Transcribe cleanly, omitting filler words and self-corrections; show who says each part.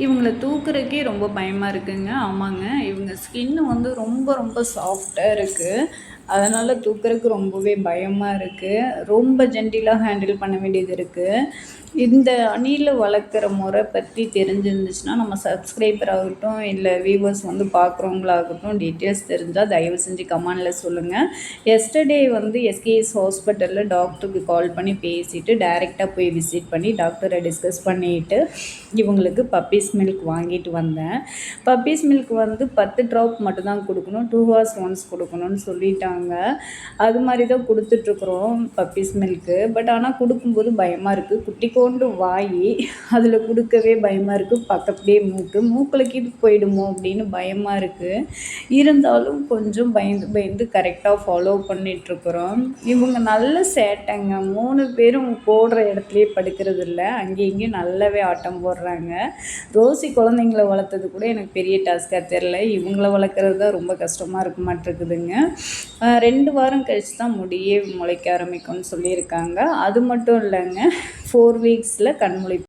Speaker 1: இவங்கள தூக்குறதுக்கே ரொம்ப பயமாக இருக்குங்க. ஆமாங்க. இவங்க ஸ்கின்னு வந்து ரொம்ப ரொம்ப சாஃப்ட்டா இருக்குது. அதனால் தூக்குறதுக்கு ரொம்பவே பயமாக இருக்குது. ரொம்ப ஜென்டிலாக ஹேண்டில் பண்ண வேண்டியது இருக்குது. இந்த அணில வளர்க்குற முறை பற்றி தெரிஞ்சிருந்துச்சுன்னா, நம்ம சப்ஸ்கிரைபர் ஆகட்டும், இல்லை வியூவர்ஸ் வந்து பார்க்குறவங்களாகட்டும், டீட்டெயில்ஸ் தெரிஞ்சால் தயவு செஞ்சு கமெண்டில் சொல்லுங்கள். எஸ்டர்டே வந்து எஸ்கேஎஸ் ஹாஸ்பிட்டலில் டாக்டருக்கு கால் பண்ணி பேசிவிட்டு டைரெக்டாக போய் விசிட் பண்ணி டாக்டரை டிஸ்கஸ் பண்ணிவிட்டு இவங்களுக்கு பப்பீஸ் மில்க் வாங்கிட்டு வந்தேன். பப்பீஸ் மில்க் வந்து 10 ட்ராப் மட்டும்தான் கொடுக்கணும், 2 hours ஒன்ஸ் கொடுக்கணும்னு சொல்லிட்டாங்க. அது மாதிரி தான் கொடுத்துட்ருக்குறோம் பப்பீஸ் மில்க்கு. பட் ஆனால் கொடுக்கும்போது பயமாக இருக்குது. குட்டிக்கோண்டு வாய், அதில் கொடுக்கவே பயமாக இருக்குது. பக்கத்துலேயே மூக்கில் கீது போயிடுமோ அப்படின்னு பயமாக இருக்குது. இருந்தாலும் கொஞ்சம் பயந்து பயந்து கரெக்டாக ஃபாலோ பண்ணிகிட்ருக்குறோம். இவங்க நல்ல சேட்டைங்க. 3 பேரும் போடுற இடத்துலையே படுக்கிறது இல்லை, அங்கேயும் இங்கேயும் நல்லாவே ஆட்டம் போடுறாங்க. ரோசி குழந்தைங்கள வளர்த்தது கூட எனக்கு பெரிய டாஸ்காக தெரில. இவங்கள வளர்க்குறது தான் ரொம்ப கஷ்டமாக இருக்க மாட்டிருக்குதுங்க. 2 வாரம் கழித்து தான் முடியே முளைக்க ஆரம்பிக்கும்னு சொல்லியிருக்காங்க. அது மட்டும் இல்லைங்க, 4 வீக்ஸில் கண் முளை